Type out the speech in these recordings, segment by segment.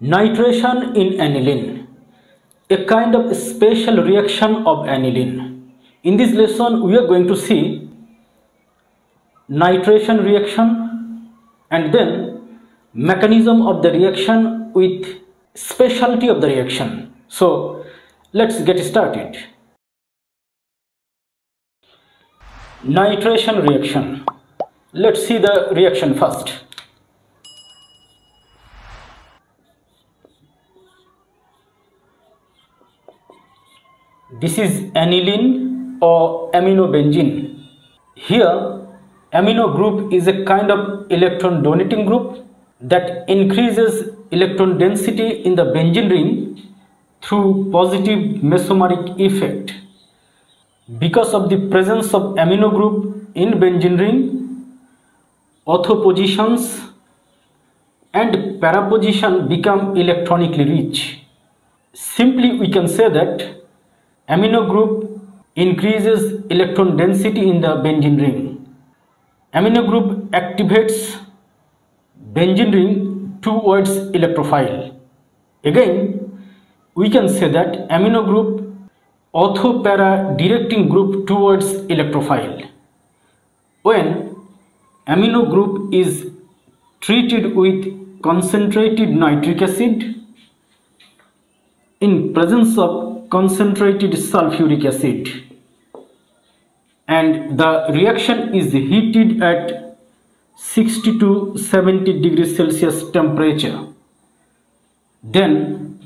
Nitration in aniline, a kind of special reaction of aniline. In this lesson, we are going to see nitration reaction and then mechanism of the reaction with specialty of the reaction. So let's get started. Nitration reaction. Let's see the reaction first. This is aniline or aminobenzene. Here, amino group is a kind of electron donating group that increases electron density in the benzene ring through positive mesomeric effect. Because of the presence of amino group in benzene ring, ortho positions and para position become electronically rich. Simply, we can say that amino group increases electron density in the benzene ring. Amino group activates benzene ring towards electrophile. Again, we can say that amino group ortho-para directing group towards electrophile. When amino group is treated with concentrated nitric acid in presence of concentrated sulfuric acid and the reaction is heated at 60 to 70 degrees Celsius temperature, then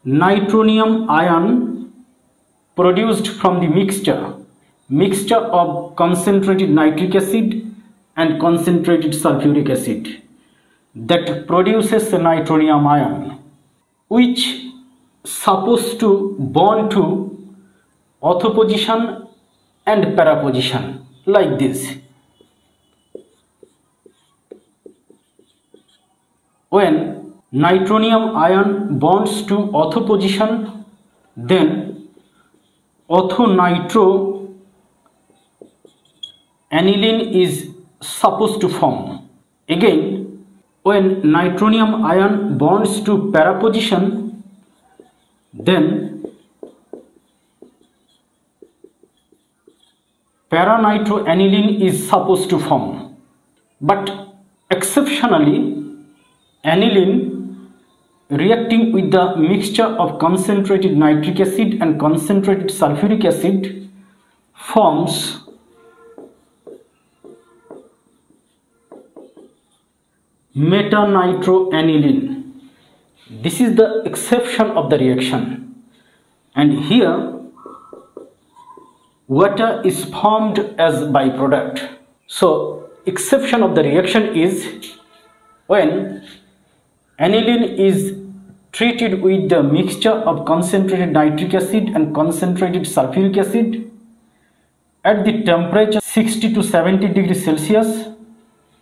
nitronium ion produced from the mixture of concentrated nitric acid and concentrated sulfuric acid that produces the nitronium ion, which supposed to bond to ortho position and para position like this. When nitronium ion bonds to ortho position, then ortho-nitro aniline is supposed to form. Again, when nitronium ion bonds to para position, then para-nitroaniline is supposed to form. But exceptionally, aniline reacting with the mixture of concentrated nitric acid and concentrated sulfuric acid forms meta-nitroaniline. This is the exception of the reaction, and here water is formed as byproduct. So exception of the reaction is when aniline is treated with the mixture of concentrated nitric acid and concentrated sulfuric acid at the temperature 60 to 70 degrees Celsius,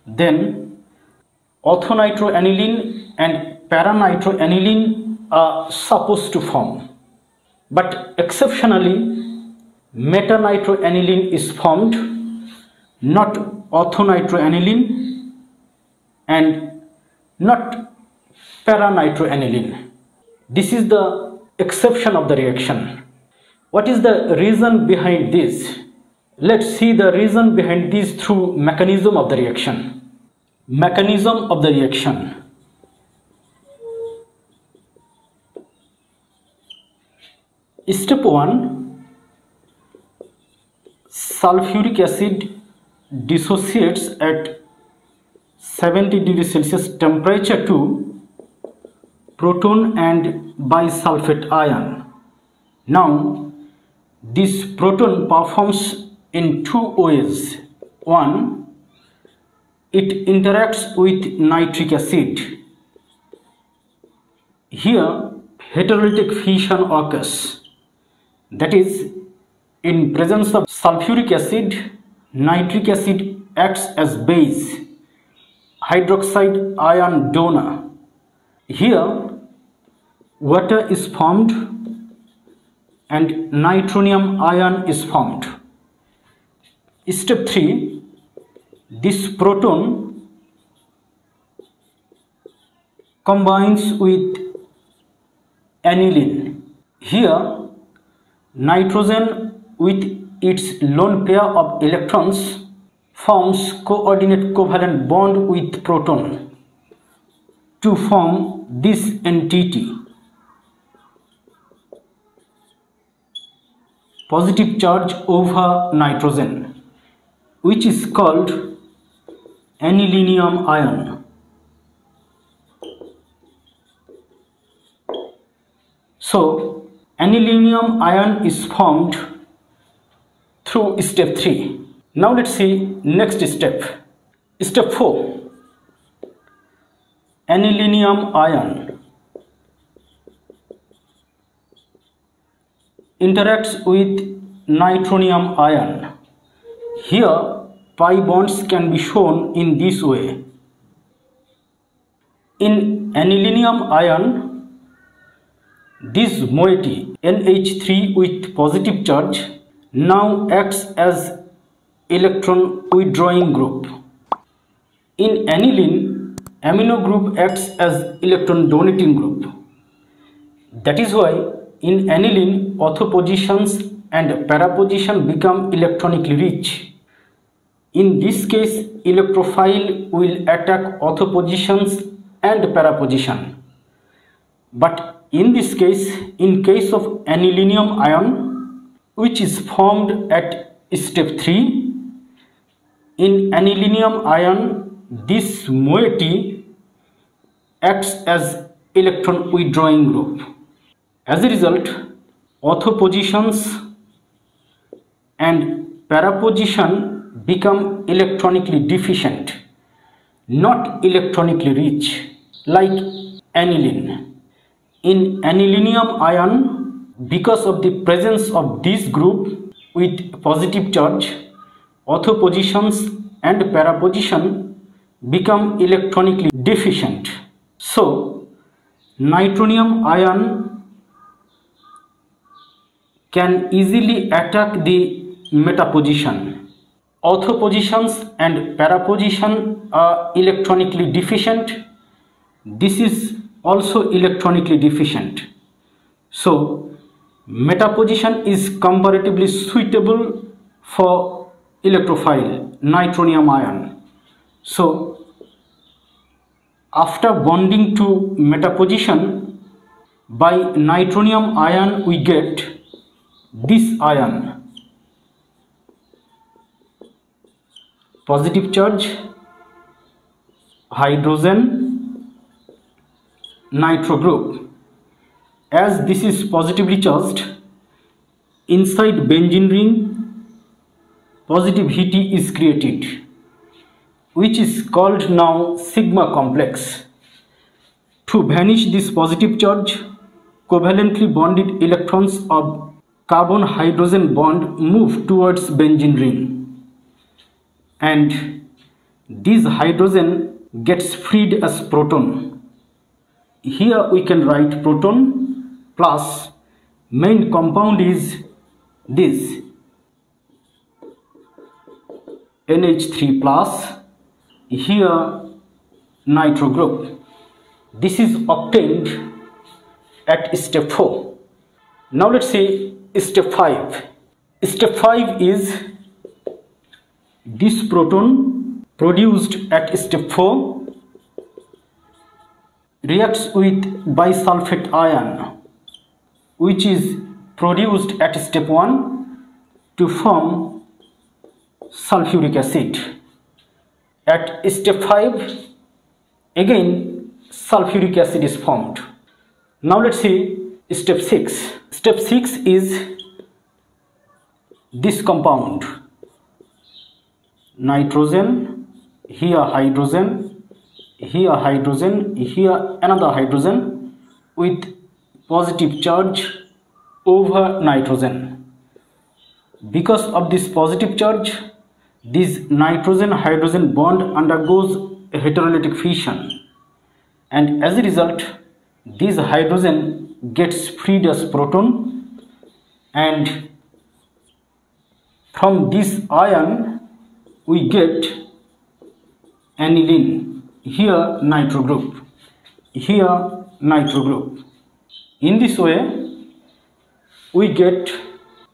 then ortho-nitroaniline and para-nitroaniline are supposed to form. But exceptionally, meta-nitroaniline is formed, not ortho-nitroaniline and not para-nitroaniline. This is the exception of the reaction. What is the reason behind this? Let's see the reason behind this through mechanism of the reaction. Mechanism of the reaction. Step 1. Sulfuric acid dissociates at 70 degrees Celsius temperature to proton and bisulfate ion. Now, this proton performs in two ways. One, it interacts with nitric acid. Here, heterolytic fission occurs. That is, in presence of sulfuric acid, nitric acid acts as base, hydroxide ion donor. Here, water is formed and nitronium ion is formed. Step 3. This proton combines with aniline. Here nitrogen with its lone pair of electrons forms coordinate covalent bond with proton to form this entity, positive charge over nitrogen, which is called anilinium ion. So anilinium ion is formed through step 3. Now let's see next step. Step 4. Anilinium ion interacts with nitronium ion. Here pi bonds can be shown in this way. In anilinium ion, this moiety NH3 with positive charge now acts as electron withdrawing group. In aniline, amino group acts as electron donating group. That is why in aniline, ortho positions and para position become electronically rich. In this case, electrophile will attack ortho positions and para position. But in this case, in case of anilinium ion, which is formed at step 3, in anilinium ion, this moiety acts as electron withdrawing group. As a result, ortho positions and para position become electronically deficient, not electronically rich, like aniline. In anilinium ion, because of the presence of this group with positive charge, ortho positions and para position become electronically deficient. So nitronium ion can easily attack the meta position. Ortho positions and para position are electronically deficient. This is also electronically deficient. So meta position is comparatively suitable for electrophile nitronium ion. So after bonding to meta position by nitronium ion, we get this ion, positive charge, hydrogen, nitro group. As this is positively charged, inside benzene ring, positive He is created, which is called now sigma complex. To vanish this positive charge, covalently bonded electrons of carbon-hydrogen bond move towards benzene ring, and this hydrogen gets freed as proton. Here we can write proton plus main compound is this NH3 plus, here nitro group. This is obtained at step 4. Now let's see step 5. Step 5 is this proton produced at step 4 reacts with bisulfate ion, which is produced at step 1 to form sulfuric acid. At step 5, again sulfuric acid is formed. Now let's see step 6. Step 6 is this compound, nitrogen, here hydrogen, here hydrogen, here another hydrogen with positive charge over nitrogen. Because of this positive charge, this nitrogen hydrogen bond undergoes a heterolytic fission, and as a result this hydrogen gets freed as proton, and from this ion we get aniline, here nitro group. here nitro group. In this way, we get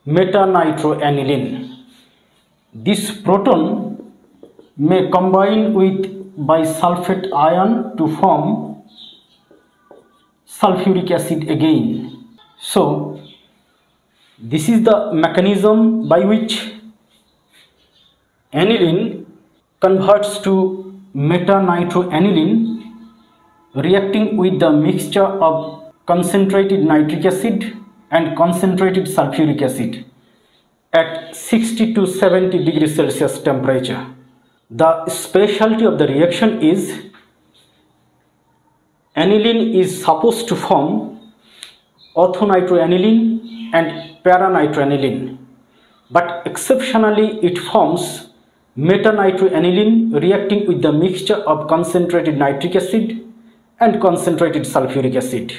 meta-nitroaniline. This proton may combine with bisulfate ion to form sulfuric acid again. So, this is the mechanism by which aniline converts to meta-nitroaniline, reacting with the mixture of concentrated nitric acid and concentrated sulfuric acid at 60 to 70 degrees Celsius temperature. The specialty of the reaction is aniline is supposed to form orthonitroaniline and para-nitroaniline, but exceptionally it forms meta-nitroaniline reacting with the mixture of concentrated nitric acid and concentrated sulfuric acid.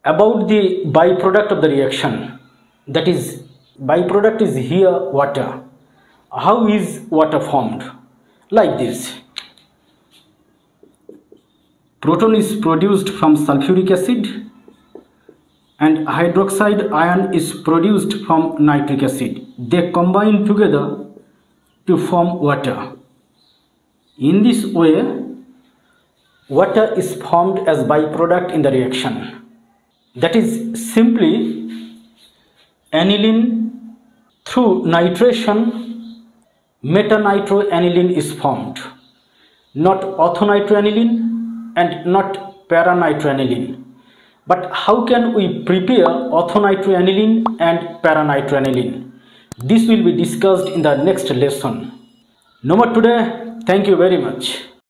About the byproduct of the reaction, that is, byproduct is here water. How is water formed? Like this. Proton is produced from sulfuric acid and hydroxide ion is produced from nitric acid. They combine together to form water. In this way, water is formed as byproduct in the reaction. That is simply aniline through nitration, meta-nitroaniline is formed, not orthonitroaniline and not para-nitroaniline. But how can we prepare orthonitroaniline and para-nitroaniline? This will be discussed in the next lesson. No more today. Thank you very much.